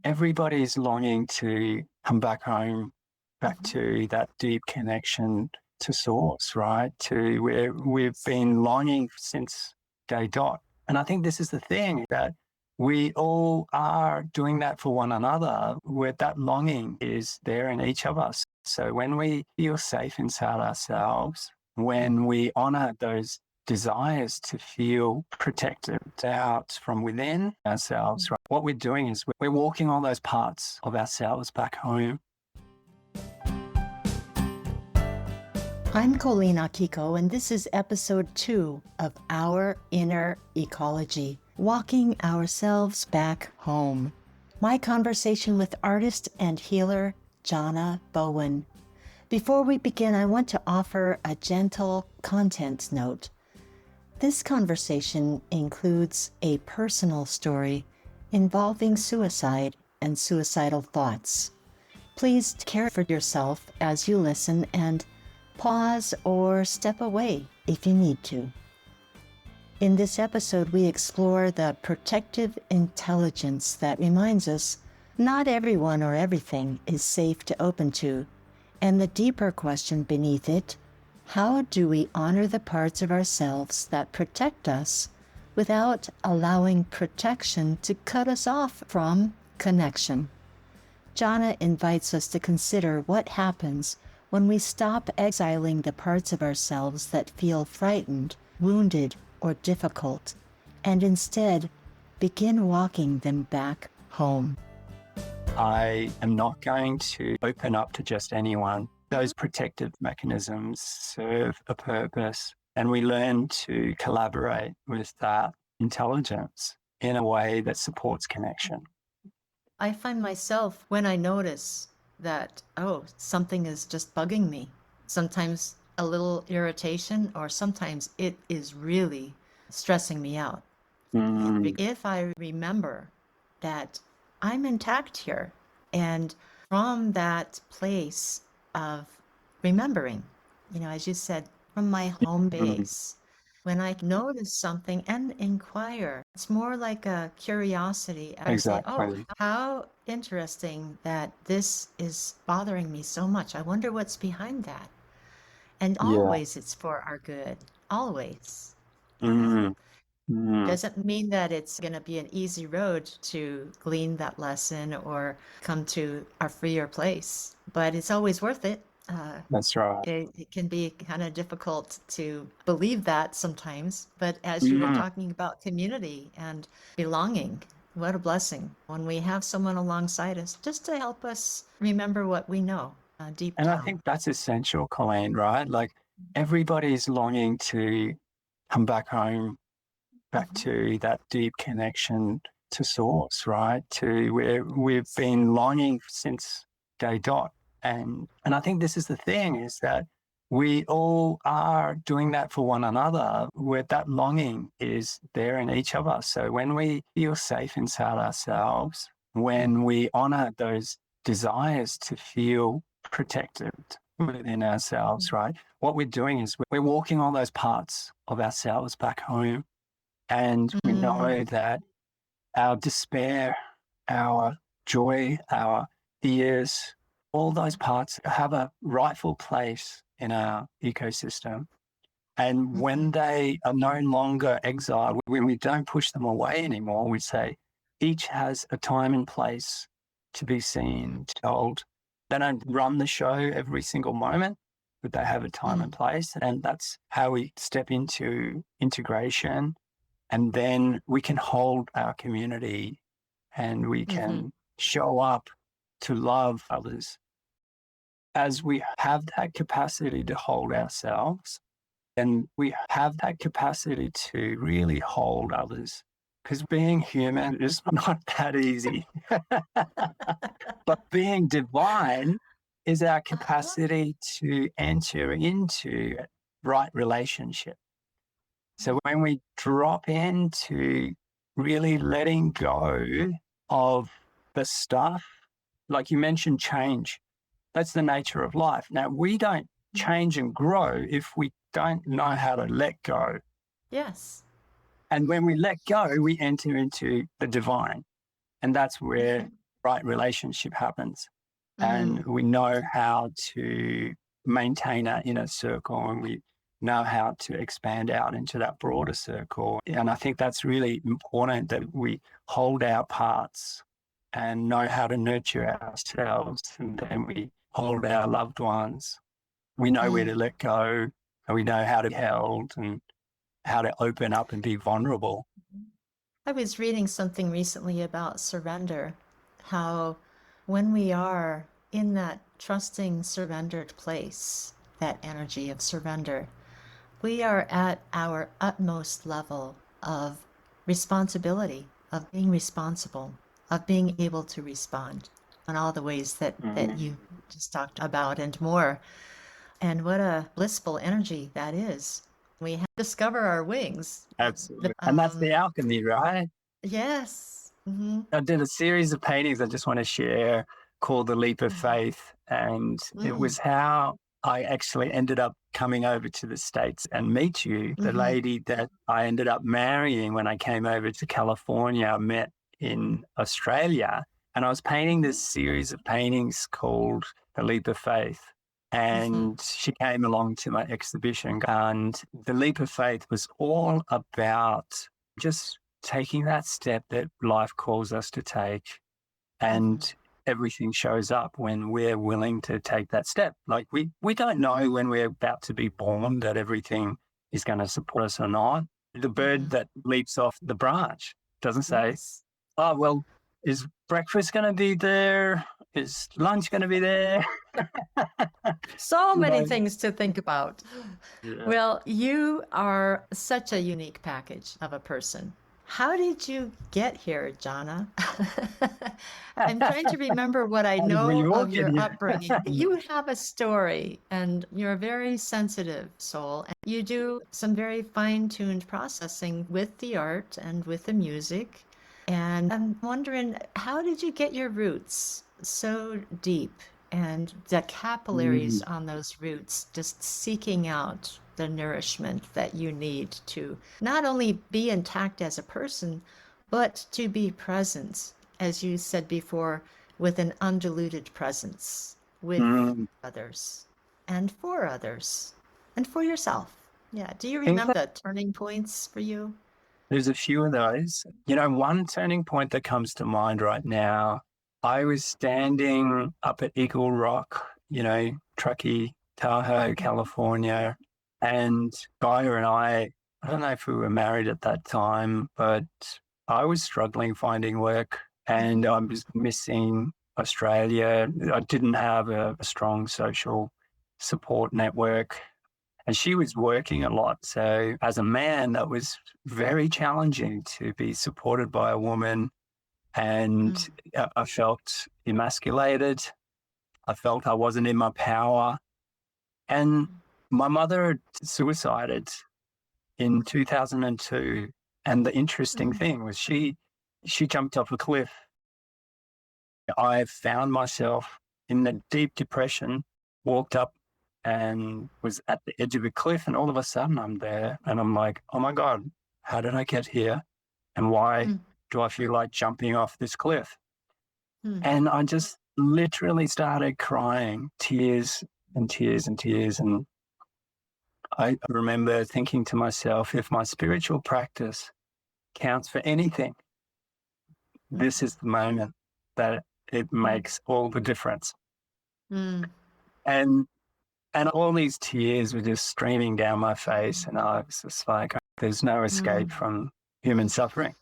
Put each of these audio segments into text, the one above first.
everybody's longing to come back home, back Mhm. to that deep connection to source, right? To where we've been longing since day dot. And I think this is the thing that we all are doing that for one another, where that longing is there in each of us. So when we feel safe inside ourselves, when we honor those desires to feel protected out from within ourselves, right? What we're doing is we're walking all those parts of ourselves back home. I'm Colleen Akiko, and this is episode 2 of Our Inner Ecology, Walking Ourselves Back Home. My conversation with artist and healer, Jhana Bowen. Before we begin, I want to offer a gentle contents note. This conversation includes a personal story involving suicide and suicidal thoughts. Please care for yourself as you listen and pause or step away if you need to. In this episode, we explore the protective intelligence that reminds us not everyone or everything is safe to open to, and the deeper question beneath it: how do we honor the parts of ourselves that protect us without allowing protection to cut us off from connection? Jhana invites us to consider what happens when we stop exiling the parts of ourselves that feel frightened, wounded, or difficult, and instead begin walking them back home. I am not going to open up to just anyone. Those protective mechanisms serve a purpose, and we learn to collaborate with that intelligence in a way that supports connection. I find myself, when I notice that, something is just bugging me, sometimes a little irritation, or sometimes it is really stressing me out. If I remember that I'm intact here, and from that place of remembering, as you said, from my home base, when I notice something and inquire, it's more like a curiosity. I say, oh, Exactly. how interesting that this is bothering me so much. I wonder what's behind that. And Yeah. always it's for our good. Always. Mm. Mm. Doesn't mean that it's going to be an easy road to glean that lesson or come to a freer place, but it's always worth it. That's right. It can be kind of difficult to believe that sometimes, but as you were Mm. talking about community and belonging, what a blessing when we have someone alongside us just to help us remember what we know deep And I down. think that's essential, Colleen, right? Like everybody's longing to come back home, back Mhm. to that deep connection to source, right? To where we've been longing since day dot. And I think this is the thing is that we all are doing that for one another, where that longing is there in each of us. So when we feel safe inside ourselves, when we honor those desires to feel protected within ourselves, right? What we're doing is we're walking all those parts of ourselves back home. And we know Mm. that our despair, our joy, our fears, all those parts have a rightful place in our ecosystem. And when Mhm. they are no longer exiled, when we don't push them away anymore, we say each has a time and place to be seen, told. They don't run the show every single moment, but they have a time and Mm. place. And that's how we step into integration. And then we can hold our community and we Mhm. can show up to love others. As we have that capacity to hold ourselves, and we have that capacity to really hold others. Because being human is not that easy. But being divine is our Uh-huh. capacity to enter into right relationship. So when we drop into really letting go of the stuff, like you mentioned, change, that's the nature of life. Now, we don't change and grow if we don't know how to let go. Yes. And when we let go, we enter into the divine. And that's where right relationship happens. And Mm. we know how to maintain our inner circle, and we know how to expand out into that broader circle. And I think that's really important, that we hold our parts and know how to nurture ourselves. And then we hold our loved ones. We know where Mm. to let go, and we know how to be held and how to open up and be vulnerable. I was reading something recently about surrender, how when we are in that trusting, surrendered place, that energy of surrender, we are at our utmost level of responsibility, of being responsible, of being able to respond in all the ways that you just talked about and more. And what a blissful energy that is. We have to discover our wings. Absolutely. And that's the alchemy, right? Yes. Mm-hmm. I did a series of paintings I just want to share called The Leap of Faith. And it Mm-hmm. was how I actually ended up coming over to the States and meet you, the Mm-hmm. lady that I ended up marrying when I came over to California. I met in Australia, and I was painting this series of paintings called The Leap of Faith. Mm-hmm. And she came along to my exhibition, and The Leap of Faith was all about just taking that step that life calls us to take, Mm-hmm. and everything shows up when we're willing to take that step. Like we don't know when we're about to be born that everything is going to support us or not. The bird Mm-hmm. that leaps off the branch doesn't say, Yes. oh, well, is breakfast going to be there? Is lunch going to be there? So You many know? things to think about. Yeah. Well, you are such a unique package of a person. How did you get here, Jhana? I'm trying to remember what I How did we know all of get your here? upbringing. You have a story, and you're a very sensitive soul. And you do some very fine-tuned processing with the art and with the music. And I'm wondering, how did you get your roots so deep and the capillaries Mm, on those roots just seeking out the nourishment that you need to not only be intact as a person, but to be present, as you said before, with an undiluted presence with mm. others and for yourself. Yeah. Do you I think remember the turning points for you? there's a few of those. You know, one turning point that comes to mind right now, I was standing up at Eagle Rock, Truckee, Tahoe, California, and Gaia and I don't know if we were married at that time, but I was struggling finding work, and I was missing Australia. I didn't have a strong social support network, and she was working a lot. So as a man, that was very challenging to be supported by a woman. And Mm. I felt emasculated. I felt I wasn't in my power. And my mother had suicided in 2002. And the interesting Mm. thing was she jumped off a cliff. I found myself in a deep depression, walked up and was at the edge of a cliff. And all of a sudden I'm there and I'm like, oh my God, how did I get here? And why Mm. do I feel like jumping off this cliff? Mm. And I just literally started crying, tears and tears and tears. And I remember thinking to myself, if my spiritual practice counts for anything, this is the moment that it Mm. makes all the difference. Mm. And all these tears were just streaming down my face. And I was just like, there's no escape Mm. from human suffering.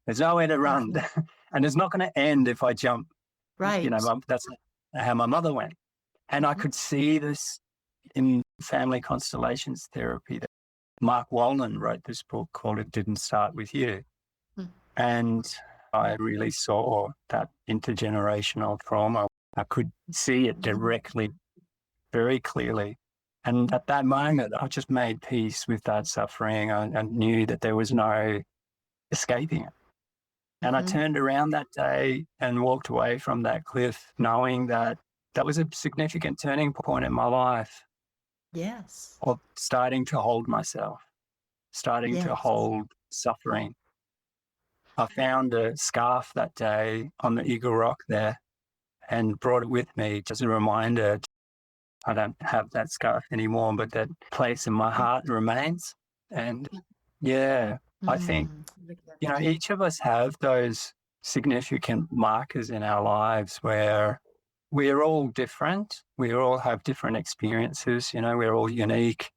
There's nowhere to run. Mhm. And it's not going to end if I jump. Right. That's how my mother went. And I Mhm. could see this in family constellations therapy. That Mark Wallen wrote this book called It Didn't Start With You. Mm. And I really saw that intergenerational trauma. I could see it directly, very clearly. And at that moment, I just made peace with that suffering. I knew that there was no escaping it. And I Mhm. turned around that day and walked away from that cliff, knowing that that was a significant turning point in my life Yes. of starting to hold myself, starting to Yes. hold suffering. I found a scarf that day on the Eagle Rock there and brought it with me just a reminder. I don't have that scarf anymore, but that place in my heart remains. And yeah, I think, each of us have those significant markers in our lives where we're all different. We all have different experiences, we're all unique,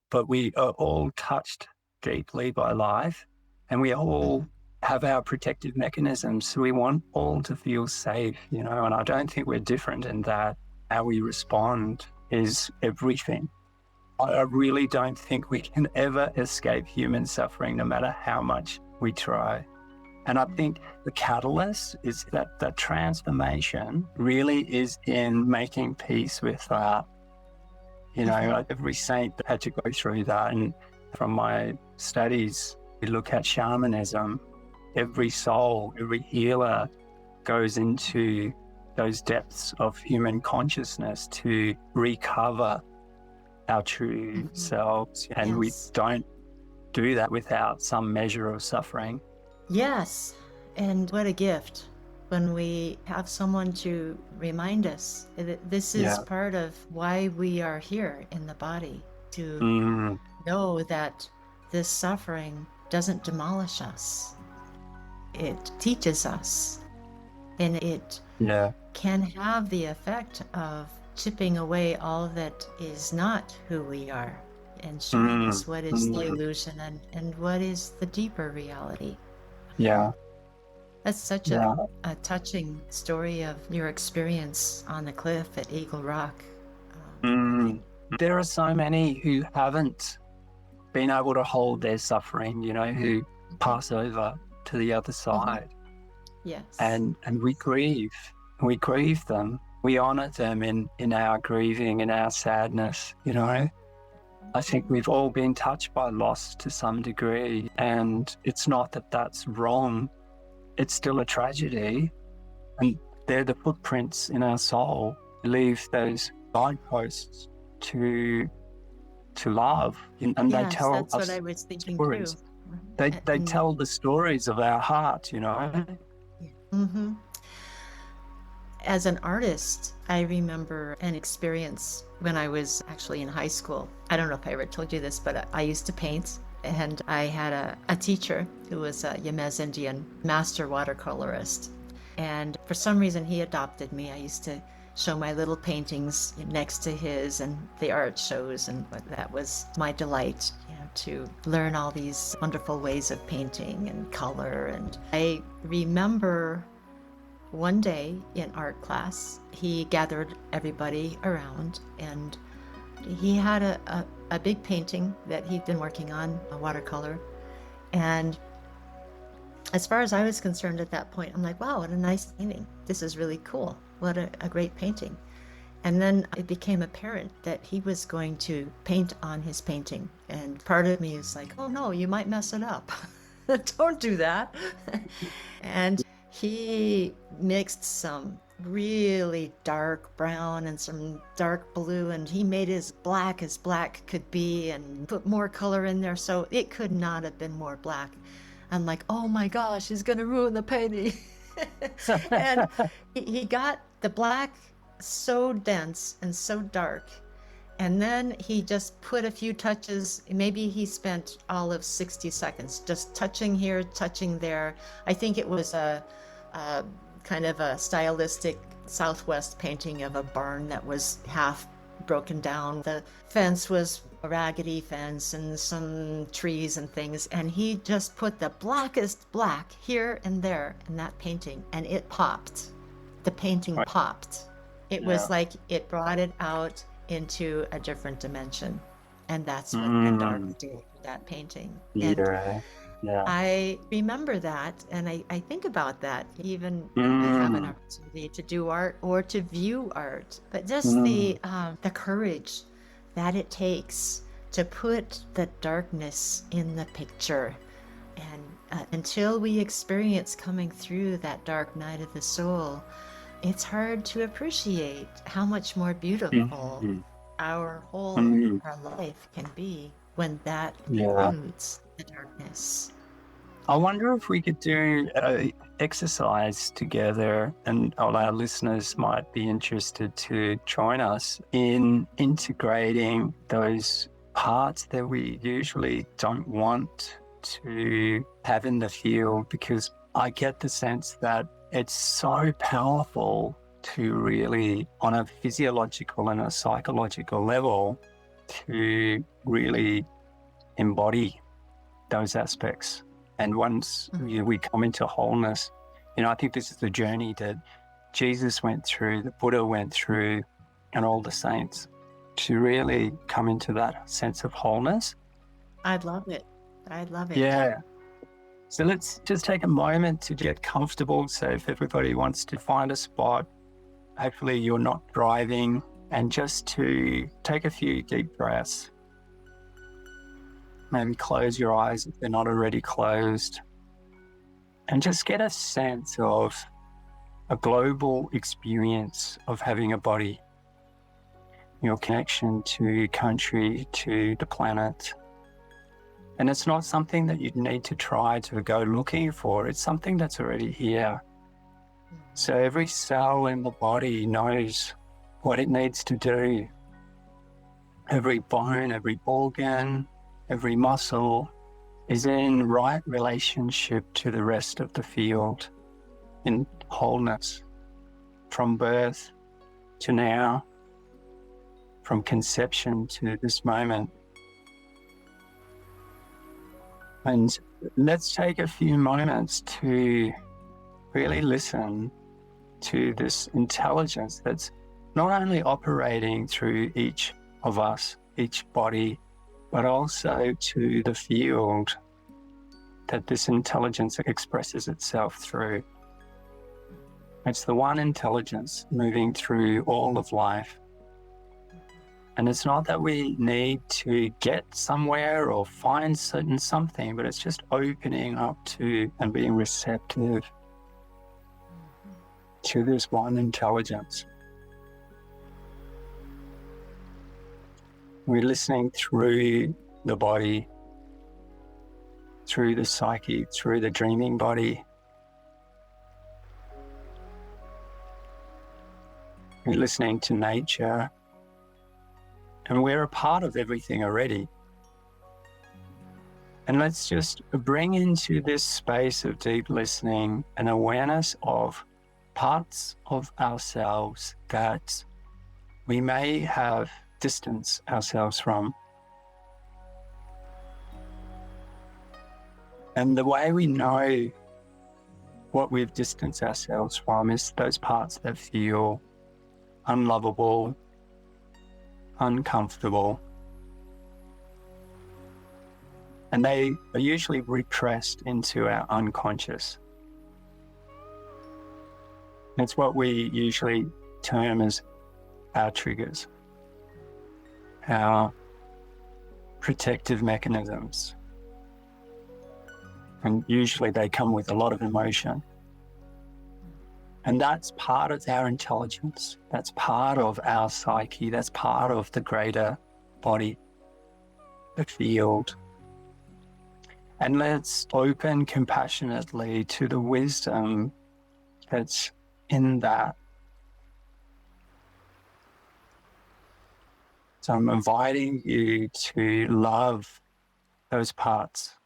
but we are all touched deeply by life, and we all have our protective mechanisms. So we want all to feel safe, and I don't think we're different in that. How we respond is everything. I really don't think we can ever escape human suffering, no matter how much we try. And I think the catalyst is that transformation really is in making peace with that. Every saint had to go through that. And from my studies, we look at shamanism. Every soul, every healer goes into those depths of human consciousness to recover our true selves. And we don't do that without some measure of suffering. Yes. And what a gift when we have someone to remind us that this is part of why we are here in the body, to know that this suffering doesn't demolish us. It teaches us, and it can have the effect of chipping away all that is not who we are and showing us what is the illusion and what is the deeper reality. Yeah. That's such a touching story of your experience on the cliff at Eagle Rock. There are so many who haven't been able to hold their suffering, who pass over to the other side. Yes. And we grieve. We grieve them. We honor them in our grieving, in our sadness, I think we've all been touched by loss to some degree, and it's not that that's wrong. It's still a tragedy, and they're the footprints in our soul. We leave those guideposts to love, and they tell that's us what I was thinking stories. Too. They tell the stories of our heart, As an artist, I remember an experience when I was actually in high school. I don't know if I ever told you this, but I used to paint, and I had a teacher who was a Yamez Indian master watercolorist. And for some reason, he adopted me. I used to show my little paintings next to his and the art shows, and that was my delight, to learn all these wonderful ways of painting and color. And I remember one day in art class, he gathered everybody around, and he had a big painting that he'd been working on, a watercolor. And as far as I was concerned at that point, I'm like, wow, what a nice painting. This is really cool. What a great painting. And then it became apparent that he was going to paint on his painting. And part of me is like, oh no, you might mess it up. Don't do that. And he mixed some really dark brown and some dark blue, and he made as black could be and put more color in there. So it could not have been more black. I'm like, oh my gosh, he's going to ruin the painting. And he got the black so dense and so dark. And then he just put a few touches. Maybe he spent all of 60 seconds just touching here, touching there. I think it was a kind of a stylistic Southwest painting of a barn that was half broken down. The fence was a raggedy fence and some trees and things. And he just put the blackest black here and there in that painting, and it popped. The painting popped. It was like it brought it out into a different dimension. And that's what the dark did with that painting. And I remember that, and I think about that even when I have an opportunity to do art or to view art. But just the courage that it takes to put the darkness in the picture. And until we experience coming through that dark night of the soul, it's hard to appreciate how much more beautiful our whole our life can be when that includes the darkness. I wonder if we could do an exercise together, and all our listeners might be interested to join us in integrating those parts that we usually don't want to have in the field, because I get the sense that it's so powerful to really, on a physiological and a psychological level, to really embody those aspects. And once we come into wholeness, I think this is the journey that Jesus went through, the Buddha went through, and all the saints, to really come into that sense of wholeness. I'd love it. Yeah. So let's just take a moment to get comfortable. So if everybody wants to find a spot, hopefully you're not driving, and just to take a few deep breaths. Maybe close your eyes if they're not already closed, and just get a sense of a global experience of having a body, your connection to country, to the planet. And it's not something that you need to try to go looking for. It's something that's already here. So every cell in the body knows what it needs to do. Every bone, every organ, every muscle is in right relationship to the rest of the field, in wholeness, from birth to now, from conception to this moment. And let's take a few moments to really listen to this intelligence that's not only operating through each of us, each body, but also to the field that this intelligence expresses itself through. It's the one intelligence moving through all of life. And it's not that we need to get somewhere or find certain something, but it's just opening up to and being receptive to this one intelligence. We're listening through the body, through the psyche, through the dreaming body. We're listening to nature, and we're a part of everything already. And let's just bring into this space of deep listening an awareness of parts of ourselves that we may have distanced ourselves from. And the way we know what we've distanced ourselves from is those parts that feel unlovable, uncomfortable, and they are usually repressed into our unconscious. It's what we usually term as our triggers, our protective mechanisms. And usually they come with a lot of emotion. And that's part of our intelligence. That's part of our psyche. That's part of the greater body, the field. And let's open compassionately to the wisdom that's in that. So I'm inviting you to love those parts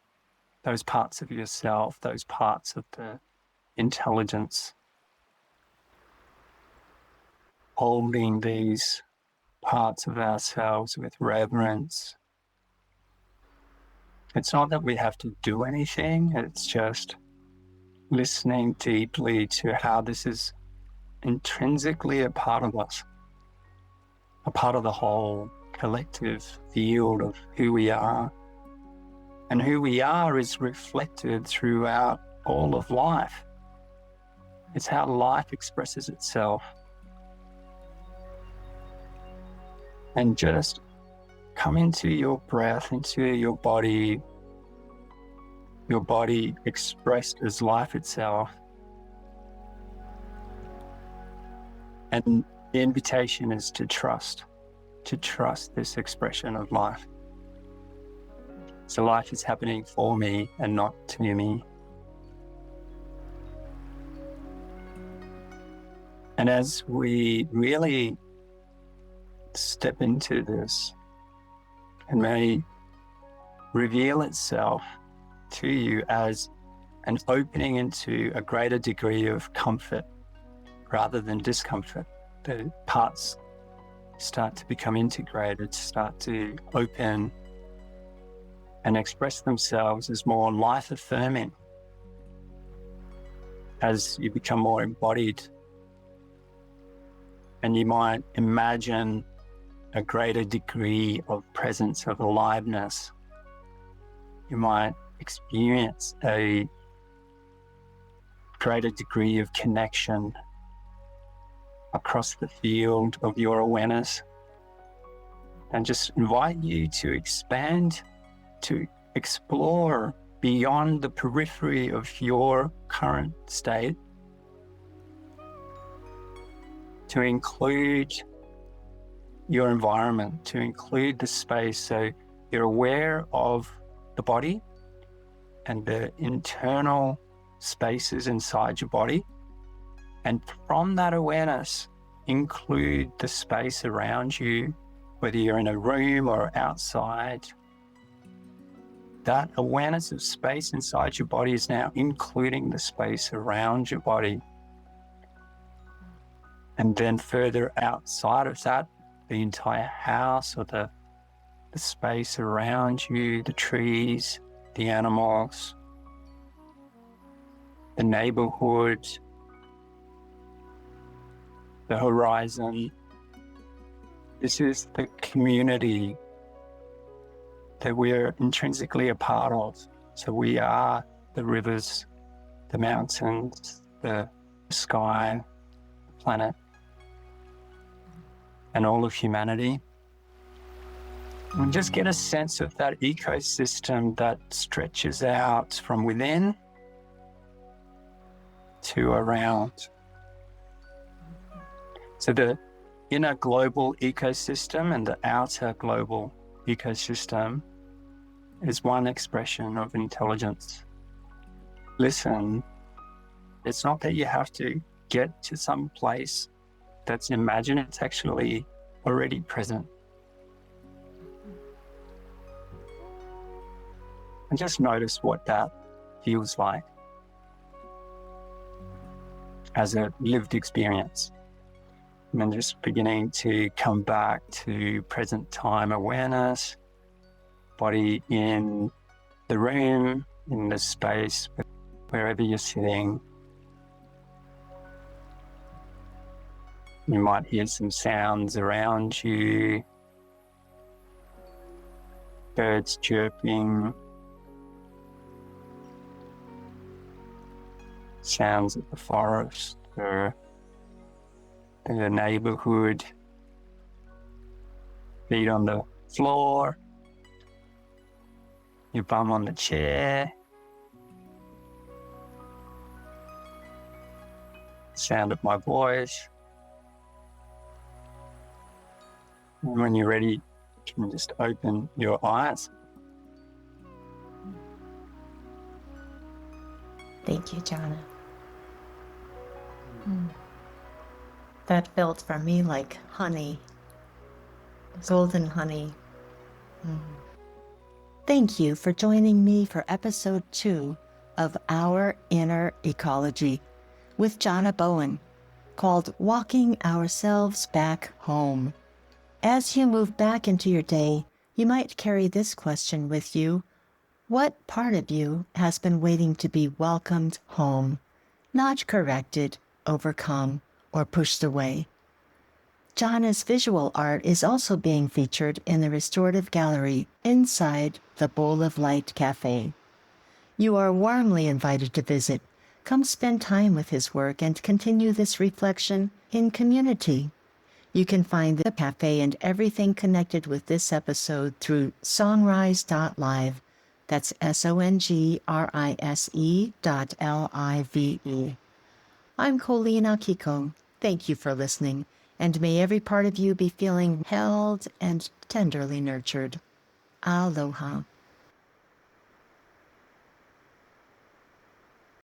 of yourself, those parts of the intelligence, holding these parts of ourselves with reverence. It's not that we have to do anything, it's just listening deeply to how this is intrinsically a part of us, a part of the whole collective field of who we are. And who we are is reflected throughout all of life. It's how life expresses itself. And just come into your breath, into your body expressed as life itself. And the invitation is to trust this expression of life. So life is happening for me and not to me. And as we really step into this, it may reveal itself to you as an opening into a greater degree of comfort rather than discomfort. The parts start to become integrated, start to open and express themselves as more life-affirming as you become more embodied. And you might imagine a greater degree of presence, of aliveness. You might experience a greater degree of connection across the field of your awareness, and just invite you to expand, to explore beyond the periphery of your current state, to include your environment, to include the space. So you're aware of the body and the internal spaces inside your body. And from that awareness, include the space around you, whether you're in a room or outside. That awareness of space inside your body is now including the space around your body. And then further outside of that, the entire house or the space around you, the trees, the animals, the neighborhood, the horizon. This is the community that we are intrinsically a part of. So we are the rivers, the mountains, the sky, the planet, and all of humanity. And just get a sense of that ecosystem that stretches out from within to around. So the inner global ecosystem and the outer global ecosystem is one expression of intelligence. Listen, it's not that you have to get to some place that's imagined, it's actually already present. And just notice what that feels like as a lived experience. And then just beginning to come back to present time awareness, body in the room, in the space, wherever you're sitting. You might hear some sounds around you, birds chirping, sounds of the forest or the neighborhood, feet on the floor, your bum on the chair, sound of my voice. And when you're ready, you can just open your eyes. Thank you, Jhana. That felt for me like honey, golden honey. Thank you for joining me for episode 2 of Our Inner Ecology with Jhana Bowen, called Walking Ourselves Back Home. As you move back into your day, you might carry this question with you. What part of you has been waiting to be welcomed home, not corrected, overcome, or pushed away? Jhana's visual art is also being featured in the restorative gallery inside the Bowl of Light Cafe. You are warmly invited to visit. Come spend time with his work and continue this reflection in community. You can find the cafe and everything connected with this episode through songrise.live. That's songrise.live. I'm Colleen Akiko. Thank you for listening, and may every part of you be feeling held and tenderly nurtured. Aloha.